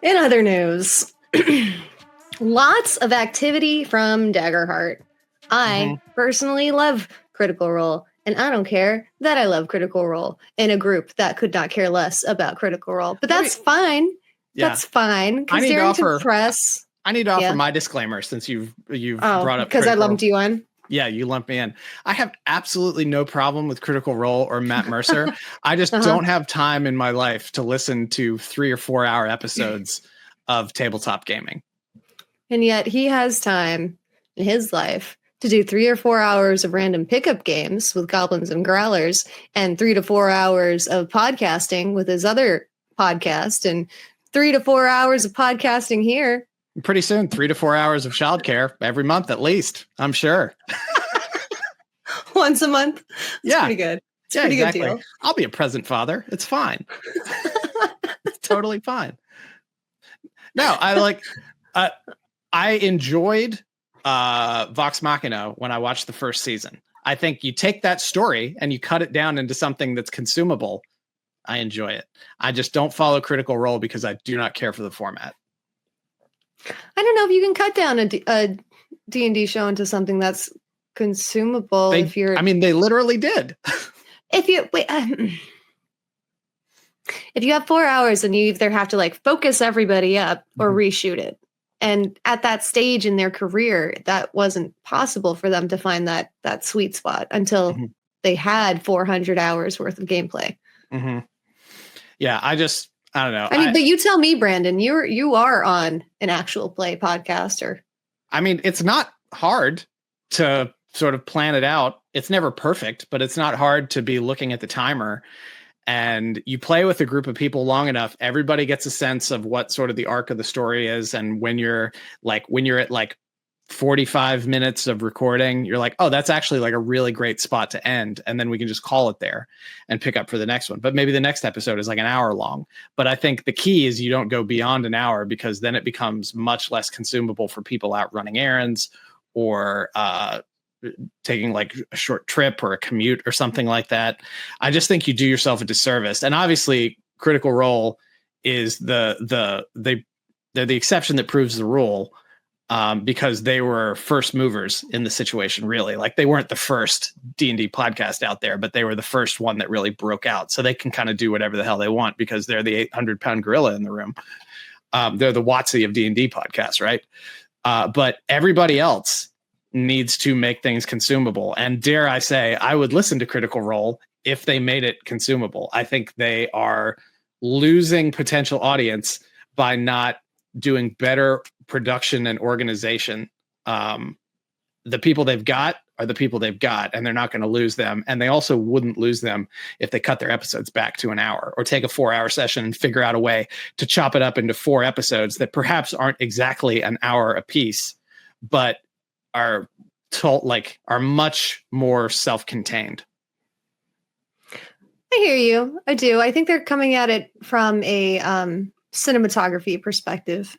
In other news, lots of activity from Daggerheart. I personally love Critical Role, and I don't care that I love Critical Role in a group that could not care less about Critical Role. But that's fine. Yeah. That's fine. Because Darrington Press. I need to offer my disclaimer since you've brought up because I lumped you in. Yeah, you lump me in. I have absolutely no problem with Critical Role or Matt Mercer. I just don't have time in my life to listen to 3 or 4 hour episodes of tabletop gaming. And yet he has time in his life to do 3 or 4 hours of random pickup games with Goblins and Growlers and 3 to 4 hours of podcasting with his other podcast and 3 to 4 hours of podcasting here. Pretty soon, 3 to 4 hours of childcare every month, at least. I'm sure. Once a month. It's pretty good. It's a pretty good deal. I'll be a present father. It's fine. It's totally fine. No, I enjoyed Vox Machina when I watched the first season. I think you take that story and you cut it down into something that's consumable. I enjoy it. I just don't follow Critical Role because I do not care for the format. I don't know if you can cut down a D&D show into something that's consumable. They literally did. If you have 4 hours and you either have to focus everybody up or reshoot it. And at that stage in their career, that wasn't possible for them to find that sweet spot until they had 400 hours worth of gameplay. Mm-hmm. Yeah, I don't know. But you tell me, Brandon, you are on an actual play podcast. It's not hard to sort of plan it out. It's never perfect, but it's not hard to be looking at the timer. And you play with a group of people long enough, everybody gets a sense of what sort of the arc of the story is. And when you're at 45 minutes of recording, you're like, oh, that's actually a really great spot to end. And then we can just call it there and pick up for the next one. But maybe the next episode is an hour long. But I think the key is you don't go beyond an hour because then it becomes much less consumable for people out running errands or taking a short trip or a commute or something like that. I just think you do yourself a disservice. And obviously Critical Role is they're the exception that proves the rule. Because they were first movers in the situation, really. They weren't the first D&D podcast out there, but they were the first one that really broke out. So they can kind of do whatever the hell they want because they're the 800-pound gorilla in the room. They're the WotC of D&D podcasts, right? But everybody else needs to make things consumable. And dare I say, I would listen to Critical Role if they made it consumable. I think they are losing potential audience by not doing better production and organization. The people they've got are the people they've got, and they're not going to lose them. And they also wouldn't lose them if they cut their episodes back to an hour or take a 4-hour session and figure out a way to chop it up into 4 episodes that perhaps aren't exactly an hour a piece, but are much more self-contained. I hear you. I do. I think they're coming at it from a cinematography perspective.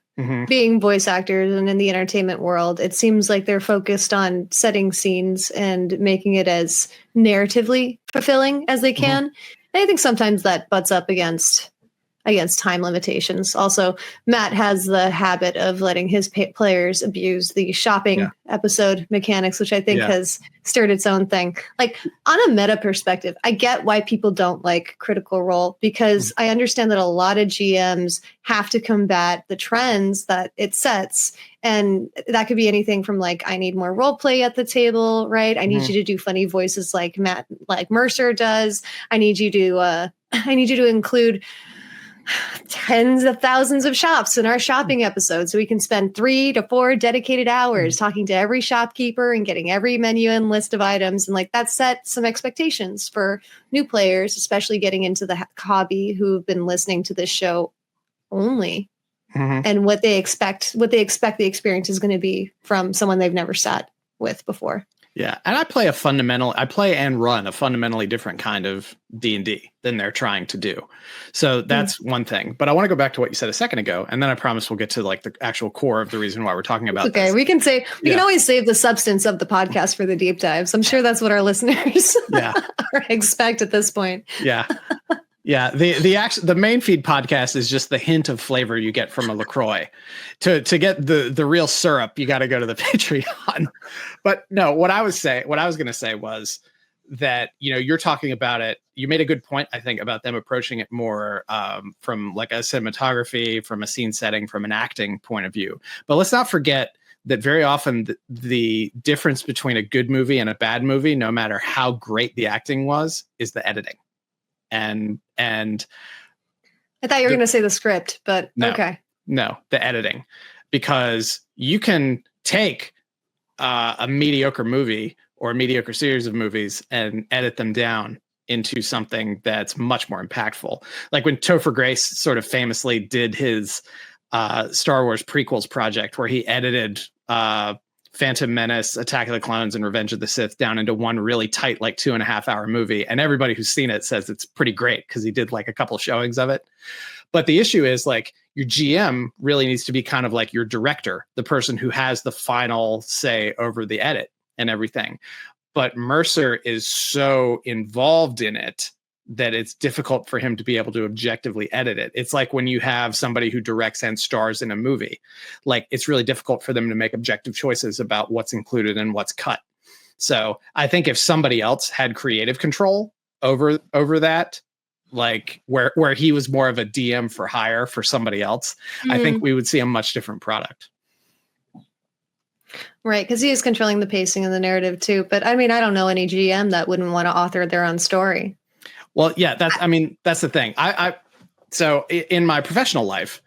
Being voice actors and in the entertainment world, it seems like they're focused on setting scenes and making it as narratively fulfilling as they can. And I think sometimes that butts up against time limitations. Also, Matt has the habit of letting his players abuse the shopping episode mechanics, which I think has stirred its own thing. On a meta perspective, I get why people don't like Critical Role because I understand that a lot of GMs have to combat the trends that it sets. And that could be anything from I need more role play at the table, right? I need you to do funny voices like Mercer does. I need you to include tens of thousands of shops in our shopping episode so we can spend 3 to 4 dedicated hours talking to every shopkeeper and getting every menu and list of items. And that set some expectations for new players, especially getting into the hobby who've been listening to this show only and what they expect the experience is going to be from someone they've never sat with before. Yeah, and I play and run a fundamentally different kind of D&D than they're trying to do. So that's one thing. But I want to go back to what you said a second ago, and then I promise we'll get to the actual core of the reason why we're talking about this. We can always save the substance of the podcast for the deep dives. I'm sure that's what our listeners expect at this point. Yeah. Yeah, the main feed podcast is just the hint of flavor you get from a LaCroix. To get the real syrup, you got to go to the Patreon. But no, what I was going to say was that, you're talking about it. You made a good point, I think, about them approaching it more from like a cinematography, from a scene setting, from an acting point of view. But let's not forget that very often the difference between a good movie and a bad movie, no matter how great the acting was, is the editing. And I thought you were going to say the script, but okay. No, the editing, because you can take a mediocre movie or a mediocre series of movies and edit them down into something that's much more impactful. Like when Topher Grace sort of famously did his Star Wars prequels project, where he edited Phantom Menace, Attack of the Clones, and Revenge of the Sith down into one really tight, like 2.5 hour movie. And everybody who's seen it says it's pretty great because he did like a couple showings of it. But the issue is, like, your GM really needs to be kind of like your director, the person who has the final say over the edit and everything. But Mercer is so involved in it that it's difficult for him to be able to objectively edit it. It's like when you have somebody who directs and stars in a movie, like, it's really difficult for them to make objective choices about what's included and what's cut. So I think if somebody else had creative control over that, like where he was more of a DM for hire for somebody else, I think we would see a much different product. Right, because he is controlling the pacing and the narrative too. But I mean, I don't know any GM that wouldn't want to author their own story. Well, yeah, that's the thing. So in my professional life,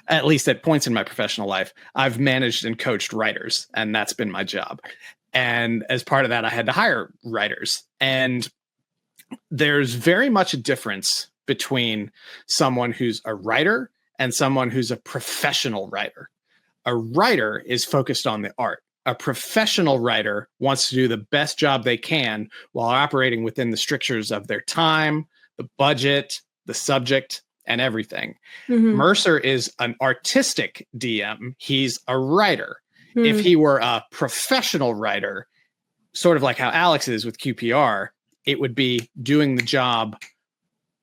at least at points in my professional life, I've managed and coached writers, and that's been my job. And as part of that, I had to hire writers. And there's very much a difference between someone who's a writer and someone who's a professional writer. A writer is focused on the art. A professional writer wants to do the best job they can while operating within the strictures of their time, the budget, the subject, and everything. Mercer is an artistic DM. He's a writer. If he were a professional writer, sort of like how Alex is with QPR, it would be doing the job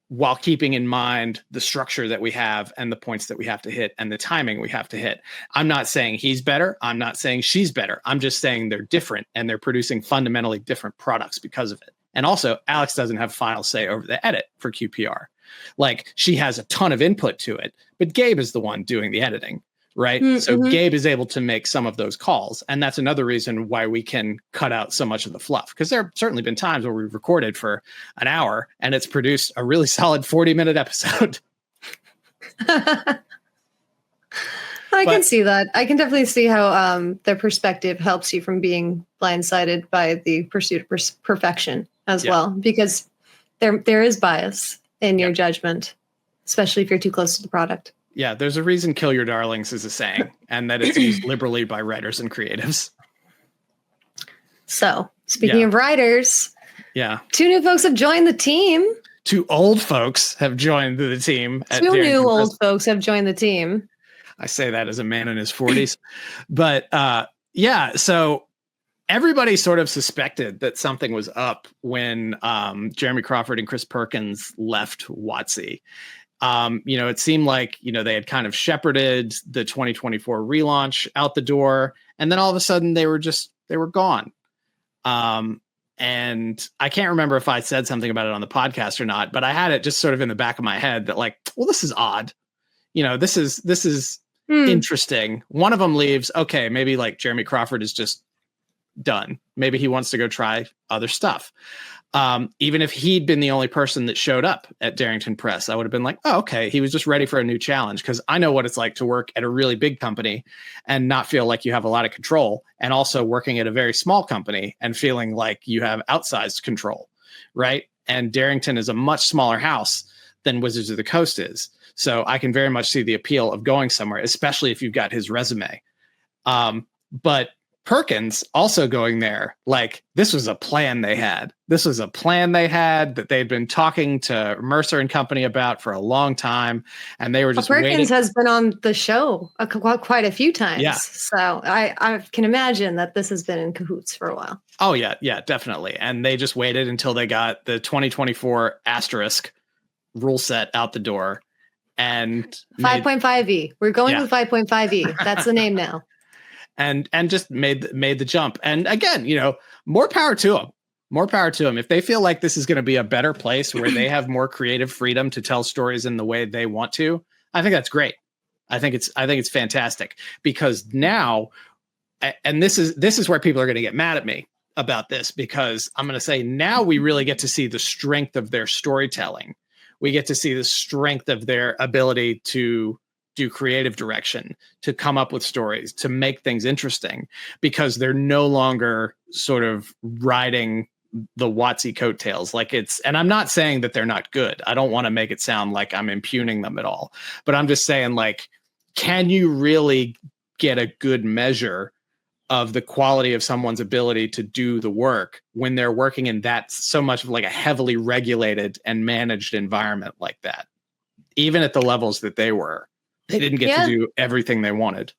while keeping in mind the structure that we have and the points that we have to hit and the timing we have to hit. I'm not saying he's better. I'm not saying she's better. I'm just saying they're different and they're producing fundamentally different products because of it. And also, Alex doesn't have final say over the edit for QPR. Like, she has a ton of input to it, but Gabe is the one doing the editing, right? So Gabe is able to make some of those calls. And that's another reason why we can cut out so much of the fluff, because there have certainly been times where we've recorded for an hour and it's produced a really solid 40-minute episode. I can see that. I can definitely see how their perspective helps you from being blindsided by the pursuit of perfection as well, because there is bias in your judgment, especially if you're too close to the product. Yeah, there's a reason "kill your darlings" is a saying, and that it's used liberally by writers and creatives. So, speaking of writers, 2 new folks have joined the team. 2 old folks have joined the team. 2 new old folks have joined the team. I say that as a man in his 40s. But so everybody sort of suspected that something was up when Jeremy Crawford and Chris Perkins left WotC. It seemed like, they had kind of shepherded the 2024 relaunch out the door, and then all of a sudden they were gone. And I can't remember if I said something about it on the podcast or not, but I had it just sort of in the back of my head that, like, well, this is odd. This is interesting. One of them leaves. Okay, maybe like Jeremy Crawford is just done. Maybe he wants to go try other stuff. Even if he'd been the only person that showed up at Darrington Press, I would have been like, oh, okay, he was just ready for a new challenge. Because I know what it's like to work at a really big company and not feel like you have a lot of control, and also working at a very small company and feeling like you have outsized control, right? And Darrington is a much smaller house than Wizards of the Coast is. So I can very much see the appeal of going somewhere, especially if you've got his resume. But Perkins also going there, like, this was a plan they had. This was a plan they had that they'd been talking to Mercer and company about for a long time, and they were just Perkins waiting. has been on the show quite a few times. Yeah. So I can imagine that this has been in cahoots for a while. Oh, yeah, definitely. And they just waited until they got the 2024 asterisk rule set out the door and 5.5e. We're going with 5.5e. That's the name now. And just made the jump. And again, more power to them. More power to them. If they feel like this is going to be a better place where they have more creative freedom to tell stories in the way they want to, I think that's great. I think it's fantastic, because now, and this is where people are going to get mad at me about this, because I'm going to say now we really get to see the strength of their storytelling. We get to see the strength of their ability to do creative direction, to come up with stories, to make things interesting, because they're no longer sort of riding the WotC coattails. And I'm not saying that they're not good. I don't want to make it sound like I'm impugning them at all, but I'm just saying, can you really get a good measure of the quality of someone's ability to do the work when they're working in that so much of a heavily regulated and managed environment like that? Even at the levels that they were, they didn't get to do everything they wanted.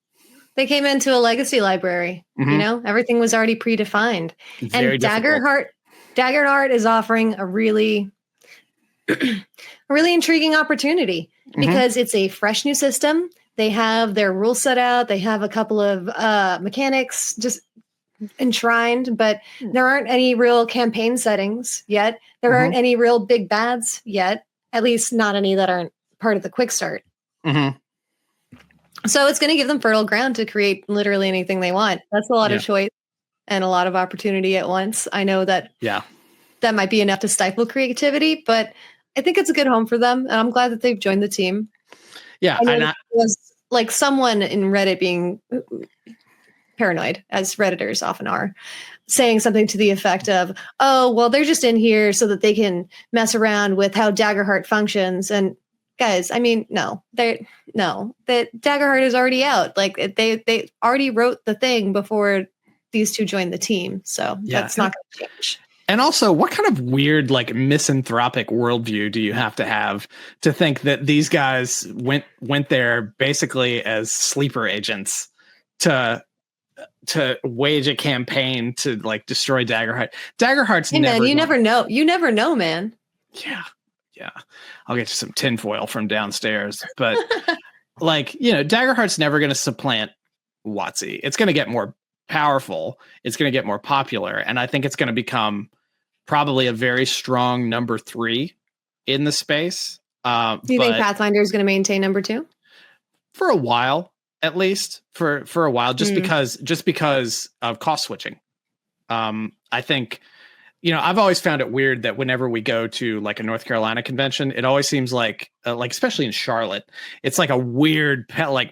They came into a legacy library. Everything was already predefined. Very and Daggerheart is offering a really intriguing opportunity, because it's a fresh new system. They have their rule set out. They have a couple of mechanics just enshrined, but there aren't any real campaign settings yet. There aren't any real big bads yet, at least not any that aren't part of the quick start. So it's going to give them fertile ground to create literally anything they want. That's a lot of choice and a lot of opportunity at once. I know that that might be enough to stifle creativity, but I think it's a good home for them. And I'm glad that they've joined the team. Yeah. I was someone in Reddit being paranoid, as Redditors often are, saying something to the effect of, oh, well, they're just in here so that they can mess around with how Daggerheart functions. And guys, I mean, that Daggerheart is already out. They already wrote the thing before these two joined the team. So that's not going to change. And also, what kind of weird, misanthropic worldview do you have to think that these guys went there basically as sleeper agents to wage a campaign to destroy Daggerheart? Daggerheart's you never know. You never know, man. Yeah. I'll get you some tinfoil from downstairs, but Daggerheart's never going to supplant WotC. It's going to get more powerful. It's going to get more popular, and I think it's going to become probably a very strong number 3 in the space. Do you think Pathfinder is going to maintain number 2 for a while, at least for a while, just because of cost switching? I think, I've always found it weird that whenever we go to a North Carolina convention, it always seems like especially in Charlotte, it's a weird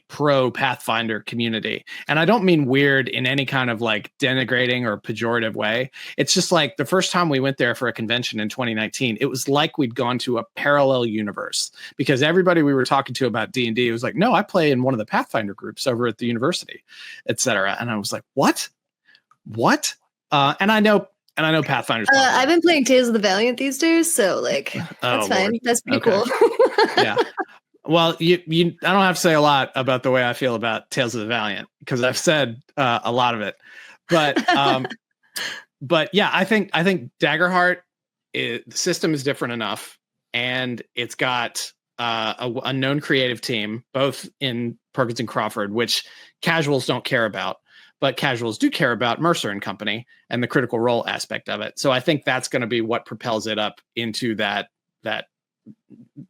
pro Pathfinder community. And I don't mean weird in any kind of denigrating or pejorative way. It's just the first time we went there for a convention in 2019, it was like we'd gone to a parallel universe, because everybody we were talking to about D&D was no, I play in one of the Pathfinder groups over at the university, etc. And I was like, what? And I know Pathfinder's. I've been playing Tales of the Valiant these days, so that's fine. Lord. That's pretty cool. Yeah. Well, I don't have to say a lot about the way I feel about Tales of the Valiant, because I've said a lot of it. But yeah, I think Daggerheart, the system is different enough, and it's got a known creative team, both in Perkins and Crawford, which casuals don't care about. But casuals do care about Mercer and Company and the critical role aspect of it. So I think that's going to be what propels it up into that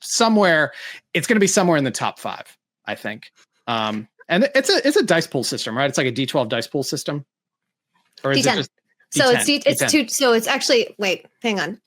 somewhere. It's going to be somewhere in the top 5, I think. And it's a dice pool system, right? It's like a D12 dice pool system, or is D10. it just D10? It's two. So it's actually, wait, hang on.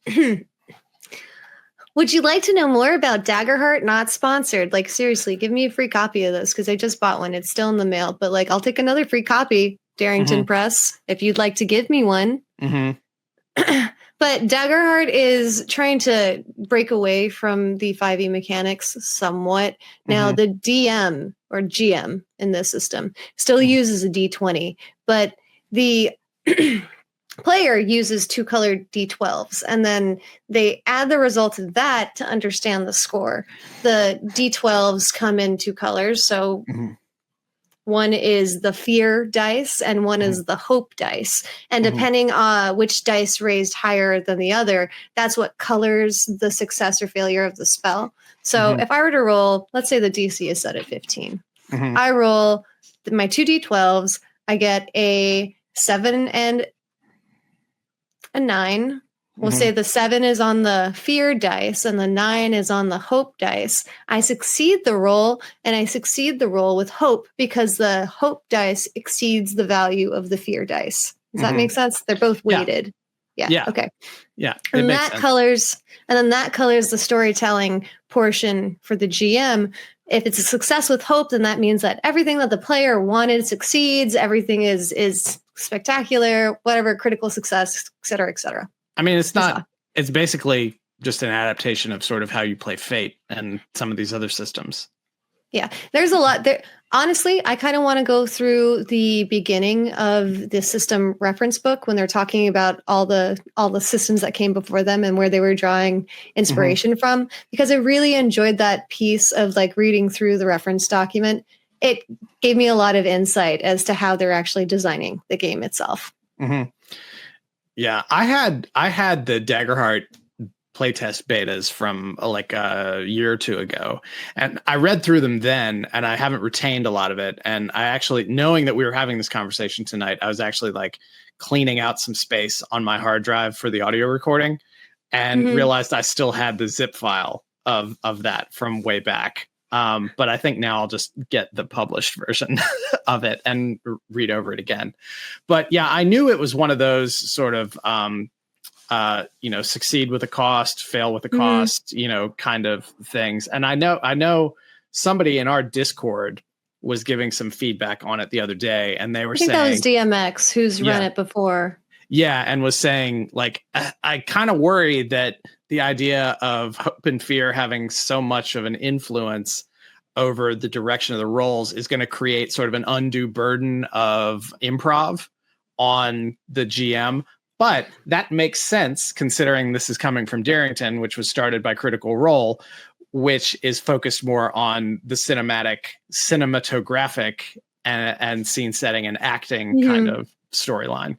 Would you like to know more about Daggerheart? Not sponsored. Seriously, give me a free copy of this, because I just bought one. It's still in the mail, but I'll take another free copy, Darrington Press, if you'd like to give me one. But Daggerheart is trying to break away from the 5e mechanics somewhat. Now, the DM or GM in this system still uses a D20, but the player uses 2 colored D12s, and then they add the result of that to understand the score. The D12s come in 2 colors, so One is the fear dice and one is the hope dice. And depending on which dice raised higher than the other, that's what colors the success or failure of the spell. So if I were to roll, let's say the DC is set at 15. I roll my 2d12s. I get a 7 and a 9. We'll say the 7 is on the fear dice and the 9 is on the hope dice. I succeed the roll, and I succeed the roll with hope because the hope dice exceeds the value of the fear dice. Does that make sense? They're both weighted. Yeah. Okay. Yeah. And that colors the storytelling portion for the GM. If it's a success with hope, then that means that everything that the player wanted succeeds. Everything is spectacular, whatever, critical success, et cetera, et cetera. I mean, it's basically just an adaptation of sort of how you play Fate and some of these other systems. Yeah, there's a lot there. Honestly, I kind of want to go through the beginning of the system reference book when they're talking about all the systems that came before them and where they were drawing inspiration from, because I really enjoyed that piece of like reading through the reference document. It gave me a lot of insight as to how they're actually designing the game itself. Yeah, I had the Daggerheart playtest betas from like a year or two ago, and I read through them then, and I haven't retained a lot of it. And I actually, knowing that we were having this conversation tonight, I was actually like cleaning out some space on my hard drive for the audio recording, and realized I still had the zip file of that from way back. But I think now I'll just get the published version of it and read over it again. But yeah, I knew it was one of those sort of, succeed with a cost, fail with a cost, kind of things. And I know somebody in our Discord was giving some feedback on it the other day, and they were saying that was DMX who's run it before. Yeah. And was saying like, I kind of worry that the idea of hope and fear having so much of an influence over the direction of the rolls is going to create sort of an undue burden of improv on the GM. But that makes sense considering this is coming from Darrington, which was started by Critical Role, which is focused more on the cinematographic and scene setting and acting kind of storyline.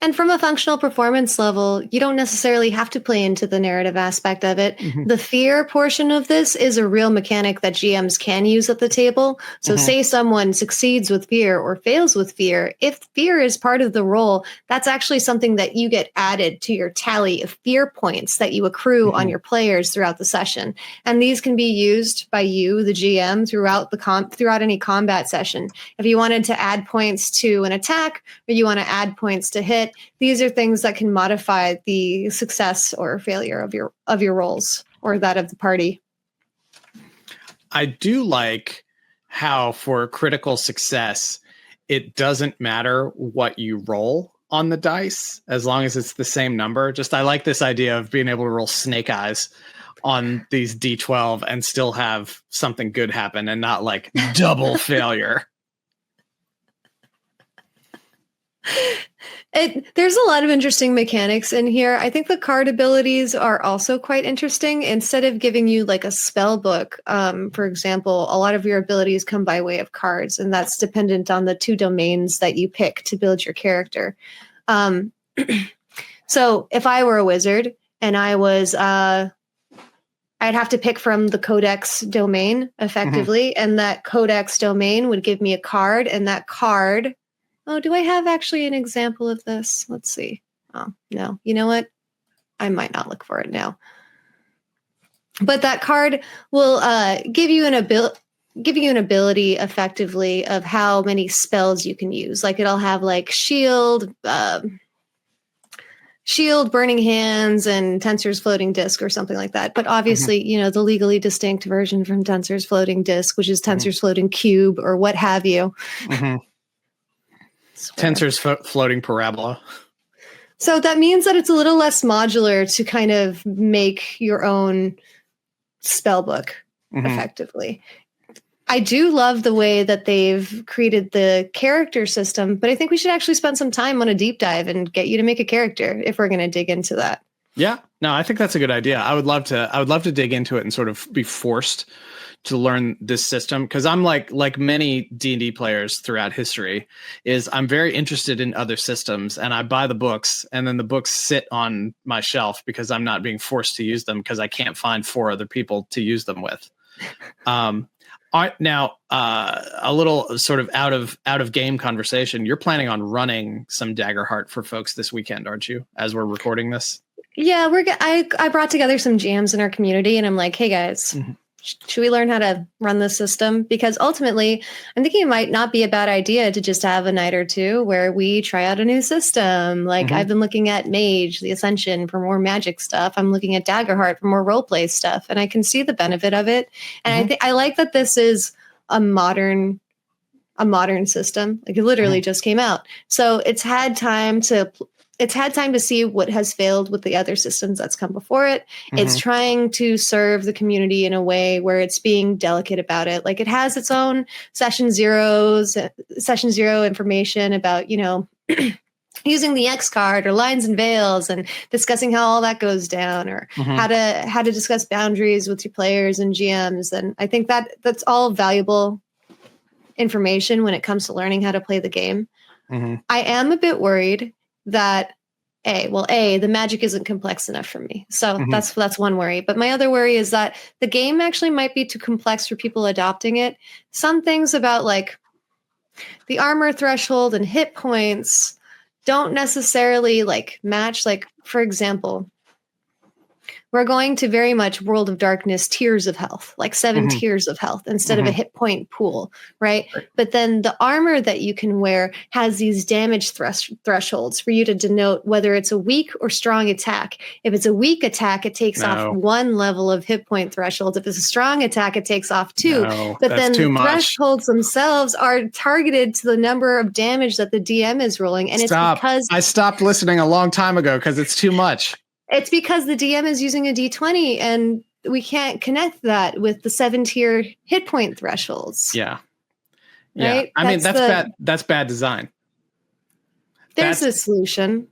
And from a functional performance level, you don't necessarily have to play into the narrative aspect of it. The fear portion of this is a real mechanic that GMs can use at the table. So say someone succeeds with fear or fails with fear. If fear is part of the role, that's actually something that you get added to your tally of fear points that you accrue on your players throughout the session. And these can be used by you, the GM, throughout any combat session. If you wanted to add points to an attack, or you want to add points to hit, these are things that can modify the success or failure of your rolls or that of the party. I do like how for critical success, it doesn't matter what you roll on the dice as long as it's the same number. I like this idea of being able to roll snake eyes on these D12 and still have something good happen and not like double failure. There's a lot of interesting mechanics in here. I think the card abilities are also quite interesting. Instead of giving you like a spell book, for example, a lot of your abilities come by way of cards, and that's dependent on the 2 domains that you pick to build your character. So if I were a wizard and I was, I'd have to pick from the codex domain effectively, and that codex domain would give me a card, and that card... Oh, do I have actually an example of this? Let's see. Oh, no. You know what? I might not look for it now. But that card will give you an ability effectively of how many spells you can use. Like it'll have like shield, burning hands, and Tensor's floating disc or something like that. But obviously, the legally distinct version from Tensor's floating disc, which is Tensor's floating cube or what have you. Tensor's floating parabola. So that means that it's a little less modular to kind of make your own spell book effectively. I do love the way that they've created the character system, but I think we should actually spend some time on a deep dive and get you to make a character if we're going to dig into that. Yeah, No, I think that's a good idea. I would love to dig into it and sort of be forced to learn this system, because I'm like many D&D players throughout history, is I'm very interested in other systems, and I buy the books, and then the books sit on my shelf because I'm not being forced to use them because I can't find 4 other people to use them with. Now, a little sort of out of game conversation. You're planning on running some Daggerheart for folks this weekend, aren't you? As we're recording this. Yeah, I brought together some GMs in our community, and I'm like, hey guys, should we learn how to run this system? Because ultimately, I'm thinking it might not be a bad idea to just have a night or two where we try out a new system. Like I've been looking at Mage, the Ascension, for more magic stuff. I'm looking at Daggerheart for more roleplay stuff, and I can see the benefit of it. And I like that this is a modern system. Like it literally just came out, so it's had time to see what has failed with the other systems that's come before it. It's trying to serve the community in a way where it's being delicate about it. Like it has its own session zero information about, using the X card or lines and veils and discussing how all that goes down, or how to discuss boundaries with your players and GMs. And I think that's all valuable information when it comes to learning how to play the game. I am a bit worried that the magic isn't complex enough for me. So that's one worry. But my other worry is that the game actually might be too complex for people adopting it. Some things about like the armor threshold and hit points don't necessarily like match. Like, for example, we're going to very much World of Darkness tiers of health, like 7 tiers of health instead of a hit point pool, right? But then the armor that you can wear has these damage thresholds for you to denote whether it's a weak or strong attack. If it's a weak attack, it takes off 1 level of hit point thresholds. If it's a strong attack, it takes off 2. But then the thresholds themselves are targeted to the number of damage that the DM is rolling. And it's because I stopped listening a long time ago because it's too much. It's because the DM is using a D20 and we can't connect that with the 7-tier hit point thresholds. Yeah. Right? I mean, that's bad design. There's a solution.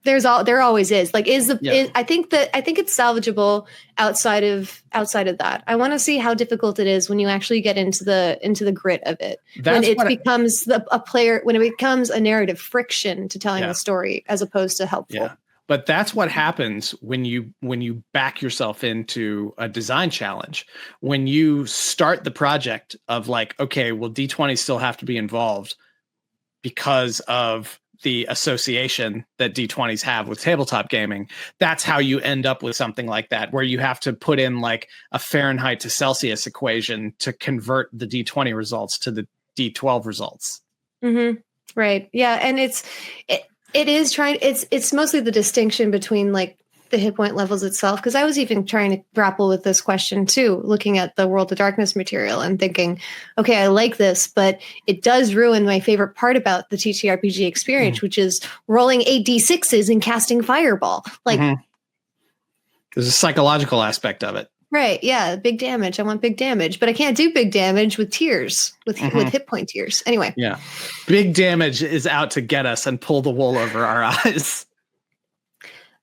There always is. Like, I think it's salvageable outside of that. I want to see how difficult it is when you actually get into the grit of it. When it becomes a narrative friction to telling the story as opposed to helpful. Yeah. But that's what happens when you back yourself into a design challenge. When you start the project of like, okay, well, D20 still have to be involved because of the association that D20s have with tabletop gaming. That's how you end up with something like that, where you have to put in like a Fahrenheit to Celsius equation to convert the D20 results to the D12 results. Right. Yeah. And it's mostly the distinction between like the hit point levels itself. Cause I was even trying to grapple with this question too, looking at the World of Darkness material and thinking, okay, I like this, but it does ruin my favorite part about the TTRPG experience, which is rolling 8d6s and casting fireball. Like there's a psychological aspect of it. Right. Yeah. Big damage. I want big damage, but I can't do big damage with tiers, with hit point tiers. Anyway. Yeah. Big damage is out to get us and pull the wool over our eyes.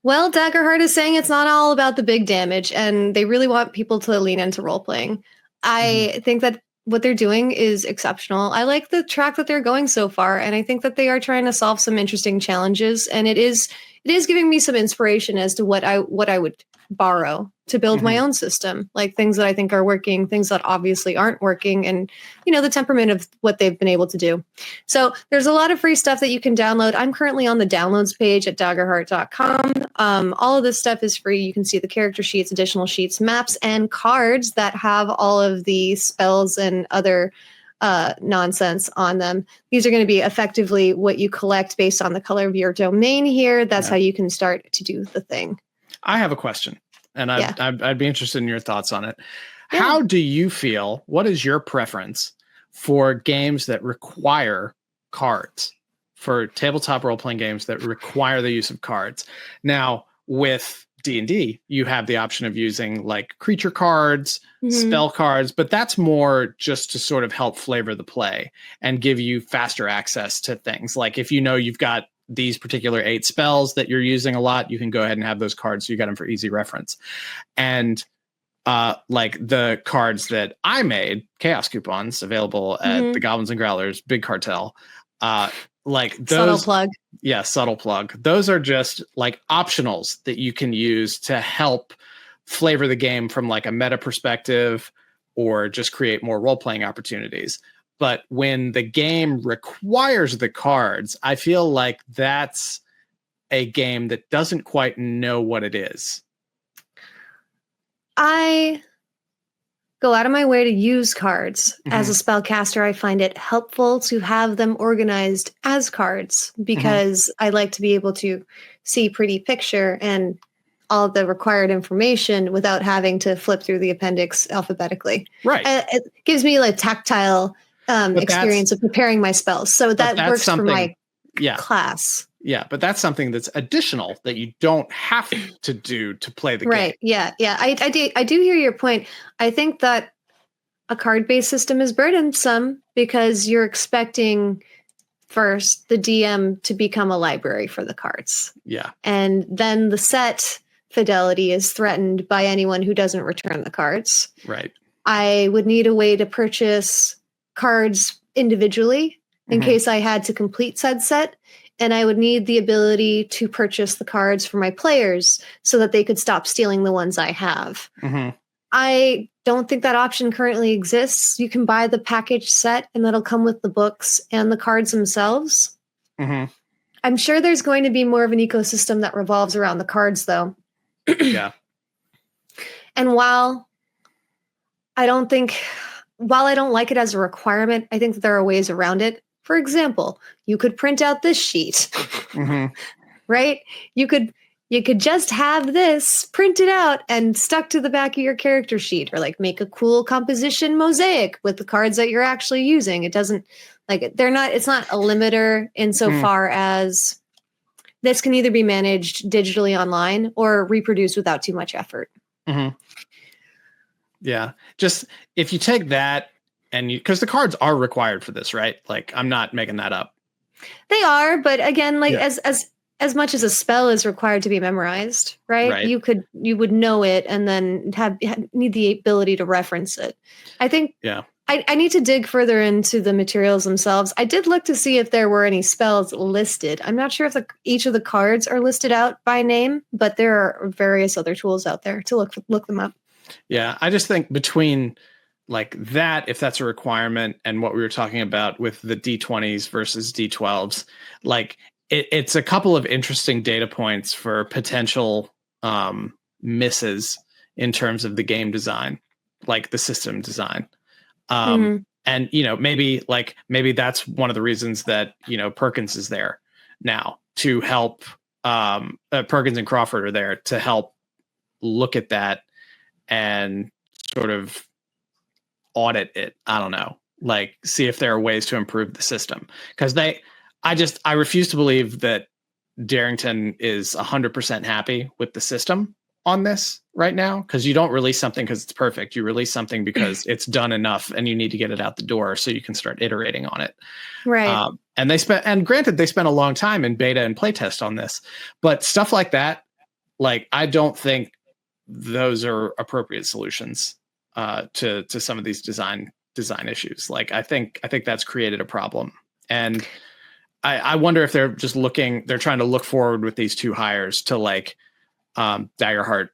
Well, Daggerheart is saying it's not all about the big damage, and they really want people to lean into role playing. I think that what they're doing is exceptional. I like the track that they're going so far, and I think that they are trying to solve some interesting challenges, and it is giving me some inspiration as to what I would borrow to build my own system, like things that I think are working, things that obviously aren't working, and the temperament of what they've been able to do. So there's a lot of free stuff that you can download. I'm currently on the downloads page at daggerheart.com. All of this stuff is free. You can see the character sheets, additional sheets, maps, and cards that have all of the spells and other nonsense on them. These are going to be effectively what you collect based on the color of your domain here. That's how you can start to do the thing. I have a question, and I'd be interested in your thoughts on it. Yeah. How do you feel? What is your preference for games that require cards, for tabletop role-playing games that require the use of cards? Now, with D&D, you have the option of using like creature cards, spell cards, but that's more just to sort of help flavor the play and give you faster access to things. Like if you've got these particular 8 spells that you're using a lot, you can go ahead and have those cards. So you got them for easy reference. And like the cards that I made, Chaos Coupons, available at the Goblins and Growlers Big Cartel. Like those, subtle plug. Yeah, subtle plug. Those are just like optionals that you can use to help flavor the game from like a meta perspective, or just create more role-playing opportunities. But when the game requires the cards, I feel like that's a game that doesn't quite know what it is. I go out of my way to use cards. As a spellcaster, I find it helpful to have them organized as cards, because I like to be able to see pretty picture and all of the required information without having to flip through the appendix alphabetically. Right. It gives me like tactile experience of preparing my spells. So that works for my class. Yeah, but that's something that's additional that you don't have to do to play the game. Right. Yeah. I do hear your point. I think that a card-based system is burdensome because you're expecting first the DM to become a library for the cards. Yeah. And then the set fidelity is threatened by anyone who doesn't return the cards. Right. I would need a way to purchase cards individually in case I had to complete said set. And I would need the ability to purchase the cards for my players so that they could stop stealing the ones I have. I don't think that option currently exists. You can buy the package set and that'll come with the books and the cards themselves. I'm sure there's going to be more of an ecosystem that revolves around the cards, though. Yeah. And while I don't like it as a requirement, I think that there are ways around it. For example, you could print out this sheet, right? You could just have this printed out and stuck to the back of your character sheet, or like make a cool composition mosaic with the cards that you're actually using. It doesn't it's not a limiter insofar as this can either be managed digitally online or reproduced without too much effort. Yeah. Just if you take that, and because the cards are required for this, right? Like, I'm not making that up. They are, but again, like as much as a spell is required to be memorized, right? You would know it and then need the ability to reference it. I think I need to dig further into the materials themselves. I did look to see if there were any spells listed. I'm not sure if each of the cards are listed out by name, but there are various other tools out there to look them up. Yeah, I just think between like that, if that's a requirement, and what we were talking about with the D20s versus D12s, like it's a couple of interesting data points for potential misses in terms of the game design, like the system design. And, maybe that's one of the reasons that, Perkins is there now to help. Perkins and Crawford are there to help look at that and sort of audit it. I don't know, like see if there are ways to improve the system, because I refuse to believe that Darrington is 100% happy with the system on this right now, because you don't release something because it's perfect. You release something because it's done enough and you need to get it out the door so you can start iterating on it. Right. And granted, they spent a long time in beta and playtest on this, but stuff like that, like, I don't think those are appropriate solutions to some of these design issues. Like, I think that's created a problem. And I wonder if they're trying to look forward with these two hires to like Daggerheart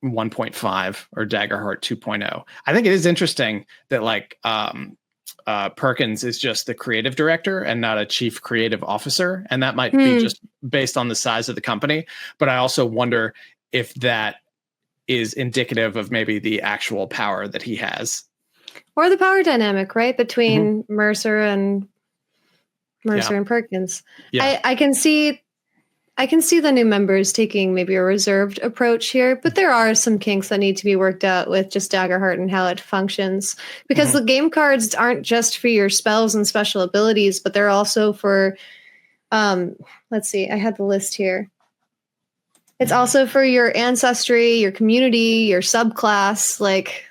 1.5 or Daggerheart 2.0. I think it is interesting that like Perkins is just the creative director and not a chief creative officer. And that might be just based on the size of the company. But I also wonder if that is indicative of maybe the actual power that he has. Or the power dynamic, right? Between Mercer and Perkins. Yeah. I can see the new members taking maybe a reserved approach here, but there are some kinks that need to be worked out with just Daggerheart and how it functions, because the game cards aren't just for your spells and special abilities, but they're also for, let's see, I had the list here. It's also for your ancestry, your community, your subclass. Like,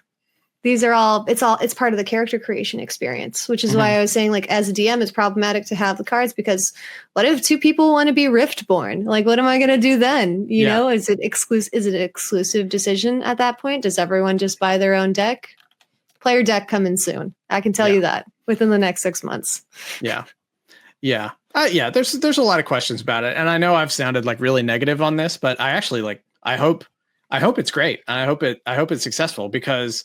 it's part of the character creation experience, which is why I was saying, like, as a DM, it's problematic to have the cards, because what if two people want to be Riftborn? Like, what am I going to do then? You know, is it an exclusive decision at that point? Does everyone just buy their own deck? Player deck coming soon. I can tell you that within the next 6 months. Yeah. There's a lot of questions about it. And I know I've sounded like really negative on this, but I actually I hope it's great. I hope it's successful, because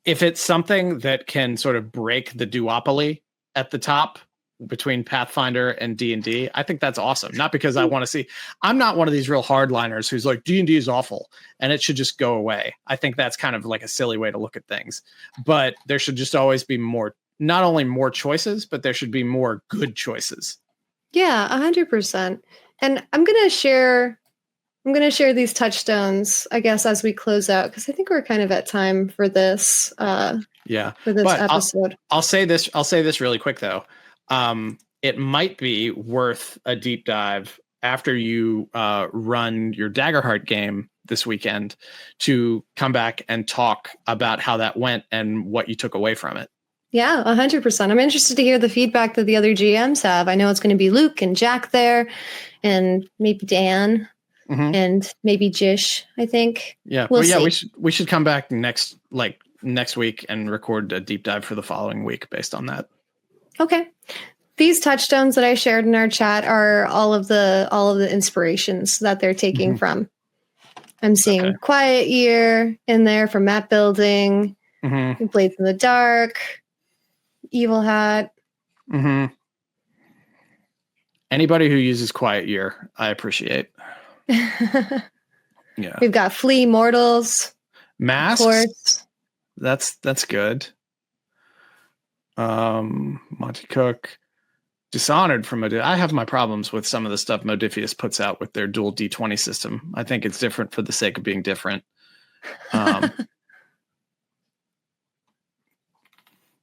if it's something that can sort of break the duopoly at the top between Pathfinder and D&D, I think that's awesome. Not because I want to see, I'm not one of these real hardliners who's like, D&D is awful and it should just go away. I think that's kind of like a silly way to look at things, but there should just always be more, not only more choices, but there should be more good choices. Yeah, 100%. And I'm going to share these touchstones, I guess, as we close out, because I think we're kind of at time for this. For this episode. I'll say this really quick though. It might be worth a deep dive after you run your Daggerheart game this weekend to come back and talk about how that went and what you took away from it. Yeah, 100%. I'm interested to hear the feedback that the other GMs have. I know it's going to be Luke and Jack there, and maybe Dan. And maybe Jish, I think. Yeah. We should come back next week and record a deep dive for the following week based on that. Okay. These touchstones that I shared in our chat are all of the inspirations that they're taking from. I'm seeing Quiet Year in there for map building, Blades in the Dark, Evil Hat. Anybody who uses Quiet Year, I appreciate. We've got Flea Mortals, Masks. Of course. That's good. Monty Cook, Dishonored from I have my problems with some of the stuff Modifius puts out with their dual D20 system. I think it's different for the sake of being different.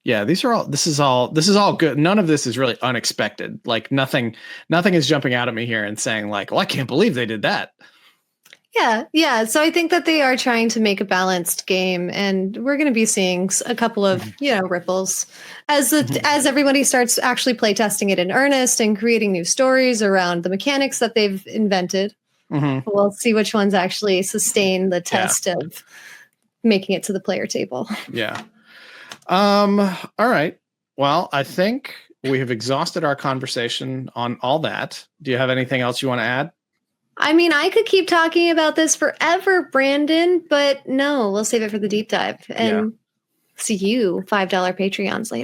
This is all good. None of this is really unexpected. Like nothing is jumping out at me here and saying like, well, I can't believe they did that. Yeah. So I think that they are trying to make a balanced game, and we're going to be seeing a couple of, ripples as everybody starts actually playtesting it in earnest and creating new stories around the mechanics that they've invented. We'll see which ones actually sustain the test of making it to the player table. Yeah. All right. Well, I think we have exhausted our conversation on all that. Do you have anything else you want to add? I mean, I could keep talking about this forever, Brandon, but no, we'll save it for the deep dive and see you $5 Patreons later.